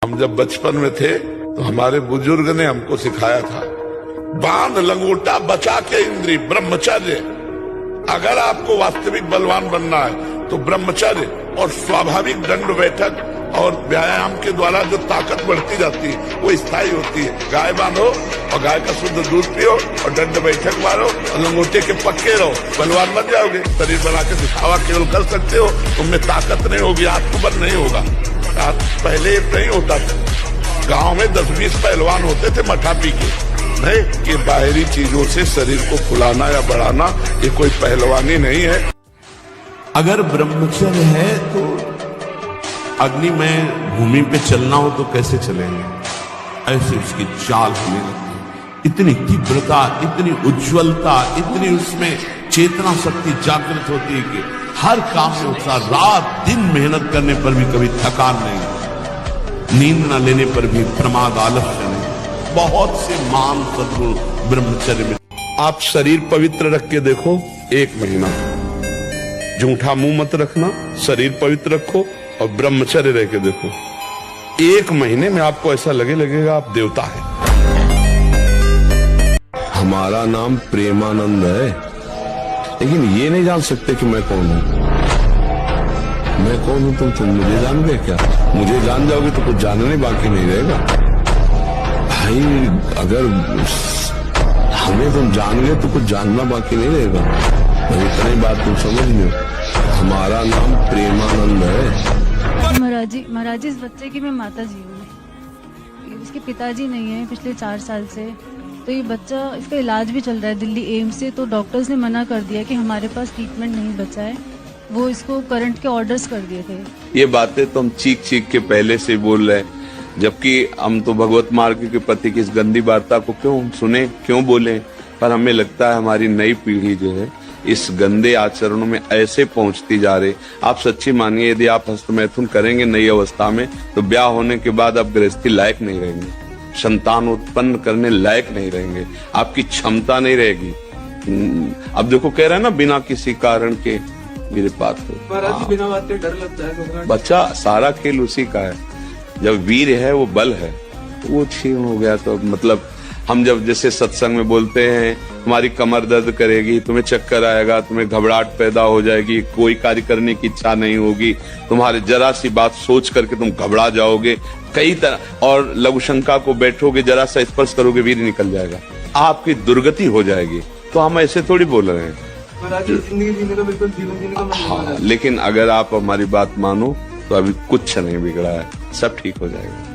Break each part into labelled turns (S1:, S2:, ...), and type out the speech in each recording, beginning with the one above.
S1: हम जब बचपन में थे तो हमारे बुजुर्ग ने हमको सिखाया था, बांध लंगोटा बचा के इंद्री ब्रह्मचर्य। अगर आपको वास्तविक बलवान बनना है तो ब्रह्मचर्य और स्वाभाविक दंड बैठक और व्यायाम के द्वारा जो ताकत बढ़ती जाती है वो स्थायी होती है। गाय बांधो और गाय का शुद्ध दूध पियो और दंड बैठक मारो और लंगोटे के पक्के रहो, बलवान बन जाओगे। शरीर बना के दिखावा केवल कर सकते हो, उनमें ताकत नहीं होगी, आत्मबल नहीं होगा। पहले नहीं होता था, गांव में 10-20 पहलवान होते थे मठा पी के। नहीं कि बाहरी चीजों से शरीर को फुलाना या बढ़ाना ये कोई पहलवानी नहीं है।
S2: अगर ब्रह्मचर्य है तो अग्निमय भूमि पे चलना हो तो कैसे चलेंगे, ऐसे उसकी चाल होने लगती है। इतनी तीव्रता, इतनी उज्ज्वलता, इतनी उसमें चेतना शक्ति जागृत होती है कि हर काम में उत्साह, रात दिन मेहनत करने पर भी कभी थकान नहीं, नींद न लेने पर भी प्रमाद आलस्य नहीं। बहुत से मान सद्गुण ब्रह्मचर्य में।
S1: आप शरीर पवित्र रख के देखो, 1 महीना झूठा मुंह मत रखना, शरीर पवित्र रखो और ब्रह्मचर्य रह के देखो, 1 महीने में आपको ऐसा लगेगा आप देवता है।
S3: हमारा नाम प्रेमानंद है, लेकिन ये नहीं जान सकते कि मैं कौन हूँ। मैं कौन हूँ तुम मुझे जान गए क्या? मुझे जान जाओगे तो कुछ जानने बाकी नहीं रहेगा भाई। अगर हमें तुम जान गए तो कुछ जानना बाकी नहीं रहेगा। तो इतनी बात तुम समझ लो, हमारा नाम प्रेमानंद है।
S4: महाराज इस बच्चे की मैं माता जी हूँ, इसके पिताजी नहीं है पिछले 4 साल से। तो ये बच्चा, इसका इलाज भी चल रहा है दिल्ली एम्स से, तो डॉक्टर्स ने मना कर दिया कि हमारे पास ट्रीटमेंट नहीं बचा है, वो इसको करंट के ऑर्डर्स कर दिए थे।
S5: ये बातें तो हम चीख चीख के पहले से बोल रहे हैं, जबकि हम तो भगवत मार्ग के प्रति की इस गंदी वार्ता को क्यों सुने, क्यों बोले। पर हमें लगता है हमारी नई पीढ़ी जो है इस गंदे आचरणों में ऐसे पहुंचती जा रही। आप सच्ची मानिए, यदि आप हस्तमैथुन करेंगे नई अवस्था में तो ब्याह होने के बाद आप गृहस्थी लायक नहीं रहेंगे, संतान उत्पन्न करने लायक नहीं रहेंगे, आपकी क्षमता नहीं रहेगी। अब देखो कह रहे हैं ना, बिना किसी कारण के मेरे पास
S6: बिना बात के डर लगता है।
S5: बच्चा, सारा खेल उसी का है। जब वीर है वो बल है, तो वो क्षीण हो गया तो मतलब हम जब जैसे सत्संग में बोलते हैं तुम्हारी कमर दर्द करेगी, तुम्हें चक्कर आएगा, तुम्हें घबराहट पैदा हो जाएगी, कोई कार्य करने की इच्छा नहीं होगी, तुम्हारे जरा सी बात सोच करके तुम घबरा जाओगे कई तरह, और लघु शंका को बैठोगे, जरा सा स्पर्श करोगे वीर निकल जाएगा, आपकी दुर्गति हो जाएगी। तो हम ऐसे थोड़ी बोल रहे हैं। हाँ, लेकिन अगर आप हमारी बात मानो तो अभी कुछ नहीं बिगड़ा है, सब ठीक हो जाएगा।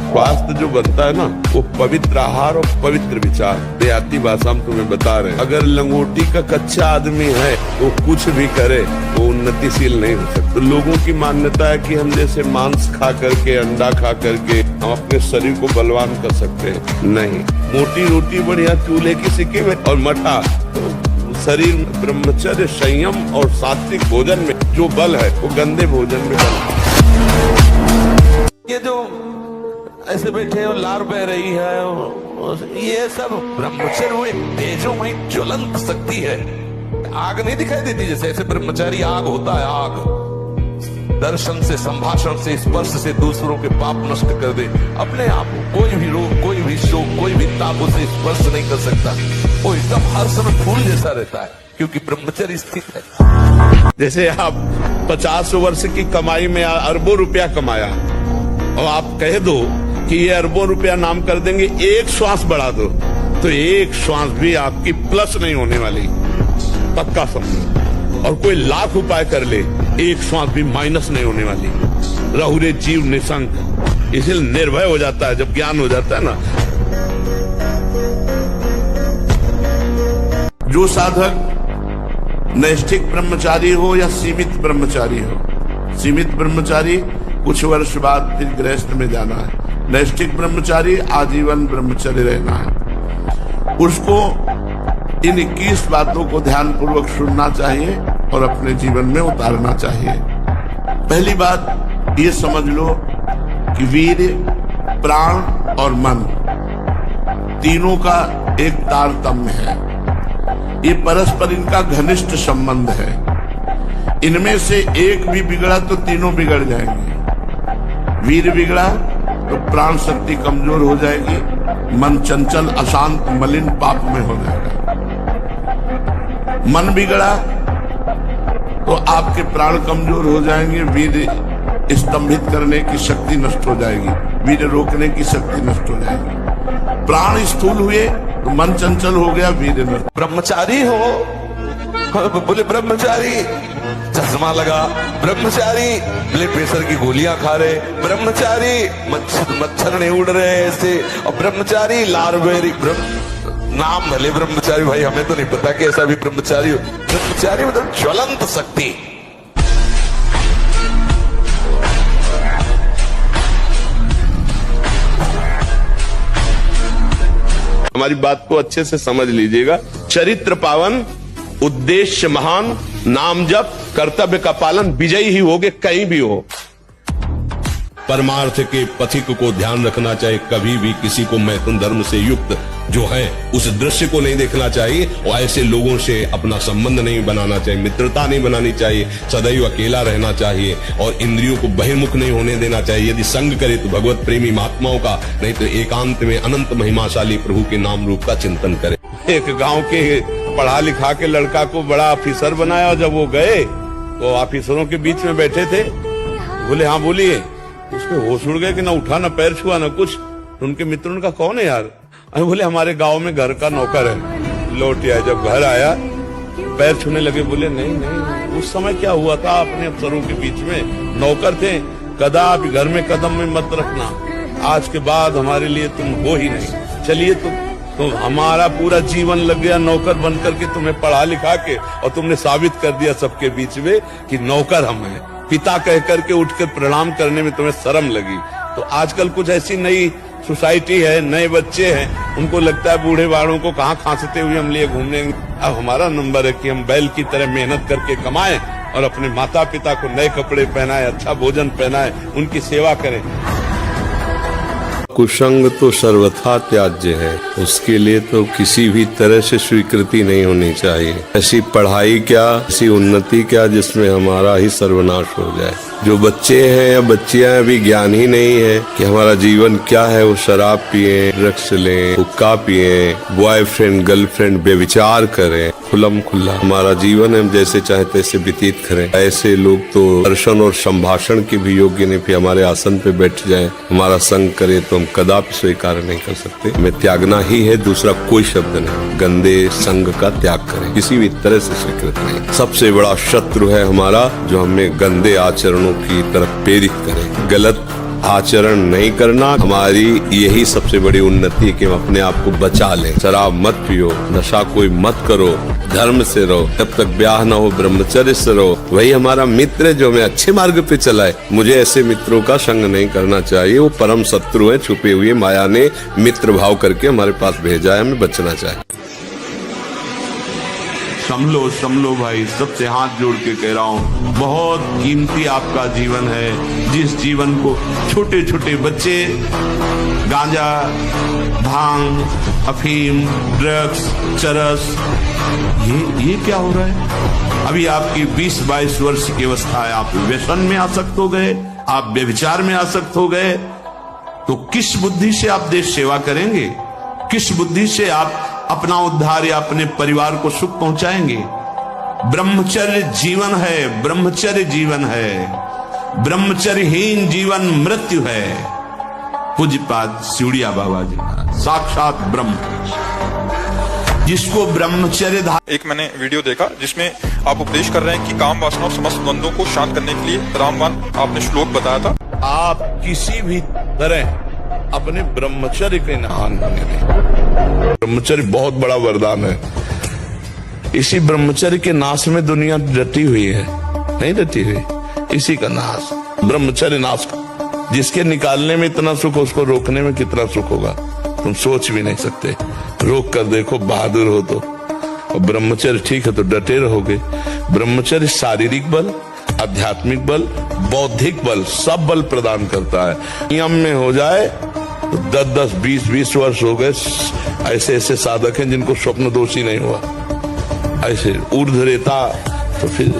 S1: स्वास्थ्य जो बनता है ना, वो पवित्र आहार और पवित्र विचार। देहाती भाषा में तुम्हें बता रहे हैं, अगर लंगोटी का कच्चा आदमी है तो कुछ भी करे वो उन्नतिशील नहीं हो सकता। तो लोगों की मान्यता है कि हम जैसे मांस खा करके, अंडा खा करके हम अपने शरीर को बलवान कर सकते हैं। नहीं, मोटी रोटी बढ़िया चूल्हे की सिक्की में और मठा शरीर में ब्रह्मचर्य, संयम और सात्विक भोजन में जो बल है वो गंदे भोजन में बल है।
S3: ये जो ऐसे बैठे और लार बह रही है, ये सब ब्रह्मचर्य वो एक तेजोमयी ज्वलंत शक्ति है। आग नहीं दिखाई देती जैसे, ऐसे ब्रह्मचारी आग होता है। आग दर्शन से, संभाषण से, स्पर्श से दूसरों के पाप नष्ट कर दे। अपने आप कोई भी रोग, कोई भी शोक, कोई भी ताप उसे स्पर्श नहीं कर सकता। वो एकदम हर समय फूल जैसा रहता है, क्योंकि ब्रह्मचर्य स्थित है।
S1: जैसे आप 50 वर्ष की कमाई में अरबों रुपया कमाया और आप कह दो कि ये अरबों रुपया नाम कर देंगे, एक श्वास बढ़ा दो तो एक श्वास भी आपकी प्लस नहीं होने वाली, पक्का समझो। और कोई लाख उपाय कर ले, एक श्वास भी माइनस नहीं होने वाली। रहुरे जीव निशंक, इसलिए निर्भय हो जाता है जब ज्ञान हो जाता है ना। जो साधक नैष्ठिक ब्रह्मचारी हो या सीमित ब्रह्मचारी हो, सीमित ब्रह्मचारी कुछ वर्ष बाद फिर गृहस्थ में जाना है, नैष्ठिक ब्रह्मचारी आजीवन ब्रह्मचर्य रहना है। उसको इन 21 बातों को ध्यान पूर्वक सुनना चाहिए और अपने जीवन में उतारना चाहिए। पहली बात ये समझ लो कि वीर, प्राण और मन तीनों का एक तारतम्य है। ये परस्पर इनका घनिष्ठ संबंध है। इनमें से एक भी बिगड़ा तो तीनों बिगड़ जाएंगे। वीर बिगड़ा
S2: तो प्राण शक्ति कमजोर हो जाएगी, मन चंचल अशांत मलिन पाप में हो जाएगा। मन बिगड़ा तो आपके प्राण कमजोर हो जाएंगे, वीर स्तंभित करने की शक्ति नष्ट हो जाएगी, वीर रोकने की शक्ति नष्ट हो जाएगी। प्राण स्थूल हुए तो मन चंचल हो गया, वीर नष्ट।
S3: ब्रह्मचारी हो, बोले ब्रह्मचारी चश्मा लगा, ब्रह्मचारी ब्लड प्रेशर की गोलियां खा रहे, ब्रह्मचारी मच्छर नहीं उड़ रहे ऐसे, और ब्रह्मचारी लारबेरी नाम भले ब्रह्मचारी, भाई हमें तो नहीं पता कि ऐसा भी ब्रह्मचारी हो। ब्रह्मचारी मतलब ज्वलंत शक्ति।
S5: हमारी बात को अच्छे से समझ लीजिएगा। चरित्र पावन, उद्देश्य महान, नाम जप, कर्तव्य का पालन, विजयी ही होगे कहीं भी हो।
S7: परमार्थ के पथिक को ध्यान रखना चाहिए, कभी भी किसी को मैथुन धर्म से युक्त जो है उस दृश्य को नहीं देखना चाहिए, और ऐसे लोगों से अपना संबंध नहीं बनाना चाहिए, मित्रता नहीं बनानी चाहिए, सदैव अकेला रहना चाहिए और इंद्रियों को बहिर्मुख नहीं होने देना चाहिए। यदि संग करे तो भगवत प्रेमी महात्माओं का, नहीं तो एकांत में अनंत महिमाशाली प्रभु के नाम रूप का चिंतन करे।
S5: एक गांव के पढ़ा लिखा के लड़का को बड़ा ऑफिसर बनाया, और जब वो गए तो ऑफिसरों के बीच में बैठे थे, बोले हाँ बोलिए। उसके होश उड़ गए कि ना उठा ना पैर छुआ ना कुछ। तो उनके मित्रों ने कहा कौन है यार? अरे बोले हमारे गांव में घर का नौकर है। लौट आया, जब घर आया पैर छूने लगे, बोले नहीं नहीं, उस समय क्या हुआ था अपने अफसरों के बीच में, नौकर थे, कदापि घर में कदम में मत रखना, आज के बाद हमारे लिए तुम हो ही नहीं। चलिए तो हमारा पूरा जीवन लग गया नौकर बनकर के, तुम्हें पढ़ा लिखा के, और तुमने साबित कर दिया सबके बीच में कि नौकर हम हैं। पिता कह करके उठकर प्रणाम करने में तुम्हें शर्म लगी। तो आजकल कुछ ऐसी नई सोसाइटी है, नए बच्चे हैं, उनको लगता है बूढ़े बाड़ों को कहाँ खांसते हुए हम लिए घूमने। अब हमारा नंबर है कि हम बैल की तरह मेहनत करके कमाएं और अपने माता पिता को नए कपड़े पहनाएं, अच्छा भोजन पहनाएं, उनकी सेवा करें।
S7: कुसंग तो सर्वथा त्याज्य है, उसके लिए तो किसी भी तरह से स्वीकृति नहीं होनी चाहिए। ऐसी पढ़ाई क्या, ऐसी उन्नति क्या जिसमें हमारा ही सर्वनाश हो जाए। जो बच्चे हैं या बच्चियां अभी ज्ञान ही नहीं है कि हमारा जीवन क्या है, वो शराब पिए, ड्रग्स लें, हुक्का पिए, बॉयफ्रेंड गर्लफ्रेंड बेविचार करें, खुल्लम खुल्ला हमारा जीवन हम जैसे चाहे तैसे व्यतीत करें। ऐसे लोग तो दर्शन और संभाषण के भी योग्य नहीं, फिर हमारे आसन पे बैठ जाएं, हमारा संग करे तो हम कदापि स्वीकार नहीं कर सकते। हमें त्यागना ही है, दूसरा कोई शब्द नहीं। गंदे संग का त्याग करें, किसी भी तरह से स्वीकृत नहीं। सबसे बड़ा शत्रु है हमारा जो हमें गंदे आचरणों की तरफ प्रेरित करे। गलत आचरण नहीं करना हमारी यही सबसे बड़ी उन्नति है कि हम अपने आप को बचा लें। शराब मत पियो, नशा कोई मत करो, धर्म से रहो, जब तक ब्याह न हो ब्रह्मचर्य से रहो। वही हमारा मित्र है जो हमें अच्छे मार्ग पे चलाए। मुझे ऐसे मित्रों का संग नहीं करना चाहिए, वो परम शत्रु है, छुपे हुए माया ने मित्र भाव करके हमारे पास भेजा है, हमें बचना चाहिए।
S2: समलो भाई, सबसे हाथ जोड़ के कह रहा हूँ, बहुत कीमती आपका जीवन है। जिस जीवन को छोटे छोटे बच्चे गांजा, भांग, अफीम, ड्रग्स, चरस, ये क्या हो रहा है? अभी आपकी 20-22 वर्ष की अवस्था है, आप व्यसन में आसक्त हो गए, आप व्यभिचार में आसक्त हो गए, तो किस बुद्धि से आप देश सेवा करेंगे? किस बुद्धि से आप अपना उद्धार या अपने परिवार को सुख पहुंचाएंगे? ब्रह्मचर्य जीवन है, ब्रह्मचर्य जीवन है, ब्रह्मचर्यहीन जीवन मृत्यु है। पूज्यपाद सिउड़िया बाबा जी साक्षात ब्रह्म, जिसको ब्रह्मचर्य।
S8: एक मैंने वीडियो देखा जिसमें आप उपदेश कर रहे हैं कि काम वासना और समस्त द्वंद्वों को शांत करने के लिए रामबाण आपने श्लोक बताया था।
S2: आप किसी भी तरह अपने ब्रह्मचर्य के नाम होने दें। ब्रह्मचर्य बहुत बड़ा वरदान है। इसी ब्रह्मचर्य के नाश में दुनिया डटी हुई है, नहीं डटी हुई, इसी का नाश, ब्रह्मचर्य नाश। जिसके निकालने में इतना सुख, उसको रोकने में कितना सुख होगा तुम सोच भी नहीं सकते। रोक कर देखो, बहादुर हो तो। और ब्रह्मचर्य ठीक है तो डटे रहोगे। ब्रह्मचर्य शारीरिक बल, आध्यात्मिक बल, बौद्धिक बल, सब बल प्रदान करता है। नियम में हो जाए तो 10-10, 20-20 वर्ष हो गए। ऐसे ऐसे साधक हैं जिनको स्वप्न दोष ही नहीं हुआ। ऐसे ऊर्ध्व रेता। तो फिर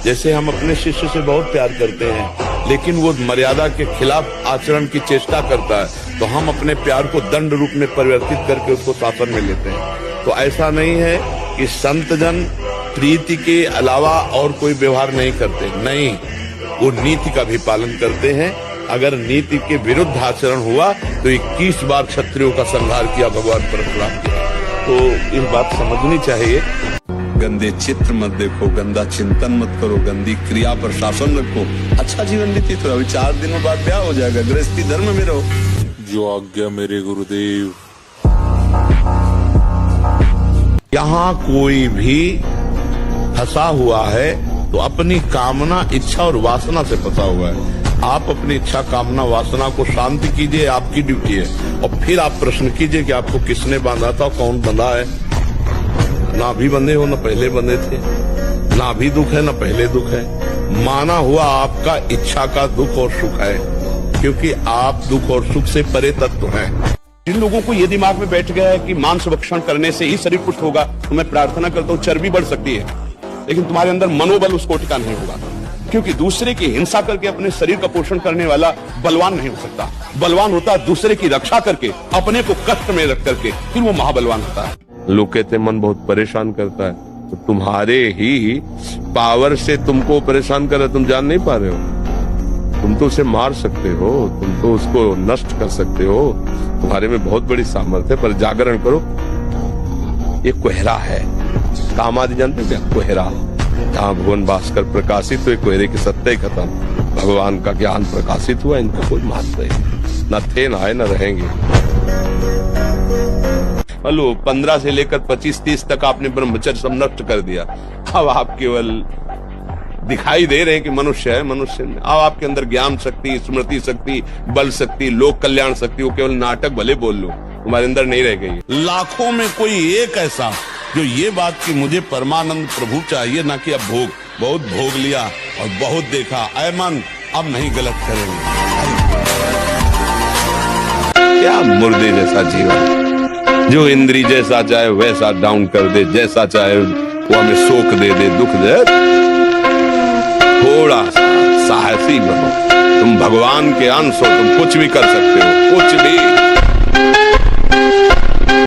S2: जैसे हम अपने शिष्य से बहुत प्यार करते हैं, लेकिन वो मर्यादा के खिलाफ आचरण की चेष्टा करता है, तो हम अपने प्यार को दंड रूप में परिवर्तित करके उसको शासन में लेते हैं। तो ऐसा नहीं है कि संत जन प्रीति के अलावा और कोई व्यवहार नहीं करते, नहीं, वो नीति का भी पालन करते हैं। अगर नीति के विरुद्ध आचरण हुआ तो 21 बार क्षत्रियों का संहार किया भगवान परशुराम ने। तो इस बात समझनी चाहिए।
S7: गंदे चित्र मत देखो, गंदा चिंतन मत करो, गंदी क्रिया पर शासन रखो, अच्छा जीवन व्यतीत करो। अभी 4 दिनों बाद ब्याह हो जाएगा, गृहस्थी धर्म में रहो।
S9: जो आज्ञा मेरे गुरुदेव।
S2: यहाँ कोई भी फंसा हुआ है तो अपनी कामना, इच्छा और वासना से फंसा हुआ है। आप अपनी इच्छा, कामना, वासना को शांत कीजिए, आपकी ड्यूटी है। और फिर आप प्रश्न कीजिए कि आपको किसने बांधा था, कौन बंधा है। ना भी बंधे हो, ना पहले बंधे थे, ना भी दुख है, ना पहले दुख है। माना हुआ आपका इच्छा का दुख और सुख है, क्योंकि आप दुख और सुख से परे तत्व हैं।
S10: जिन लोगों को ये दिमाग में बैठ गया है कि मांस भक्षण करने से ही शरीर पुष्ट होगा, तो मैं प्रार्थना करता हूँ चर्बी बढ़ सकती है, लेकिन तुम्हारे अंदर मनोबल उस कोटि का नहीं होगा। क्योंकि दूसरे की हिंसा करके अपने शरीर का पोषण करने वाला बलवान नहीं हो सकता। बलवान होता है दूसरे की रक्षा करके, अपने को कष्ट में रख करके, फिर वो महाबलवान होता है।
S5: लोग कहते मन बहुत परेशान करता है, तो तुम्हारे ही पावर से तुमको परेशान कर रहा है, तुम जान नहीं पा रहे हो। तुम तो उसे मार सकते हो, तुम तो उसको नष्ट कर सकते हो, तुम्हारे में बहुत बड़ी सामर्थ्य है। पर जागरण करो। ये कोहरा है, काम आदि जानते हो क्या? कोहरा, जहाँ भुवन भास्कर प्रकाशित हुए, कोहरे की सत्ता ही खत्म, भगवान का ज्ञान प्रकाशित हुआ। इनका कोई महत्व नहीं, न थे, न आए, न रहेंगे।
S2: हेलो, 15 से लेकर 25-30 तक आपने ब्रह्मचर्य सब नष्ट कर दिया। अब आप केवल दिखाई दे रहे हैं कि मनुष्य है, मनुष्य नहीं। अब आपके अंदर ज्ञान शक्ति, स्मृति शक्ति, बल शक्ति, लोक कल्याण शक्ति, वो केवल नाटक भले बोल लो, तुम्हारे अंदर नहीं रह गई। लाखों में कोई एक ऐसा जो ये बात कि मुझे परमानंद प्रभु चाहिए, ना कि अब भोग, बहुत भोग लिया और बहुत देखा, ऐ मन अब नहीं गलत करेंगे।
S5: क्या मुर्दे जैसा जीवन, जो इंद्री जैसा चाहे वैसा डाउन कर दे, जैसा चाहे वो हमें शोक दे दे, दुख दे। थोड़ा सा साहसी बनो, तुम भगवान के अंश हो, तुम कुछ भी कर सकते हो, कुछ भी।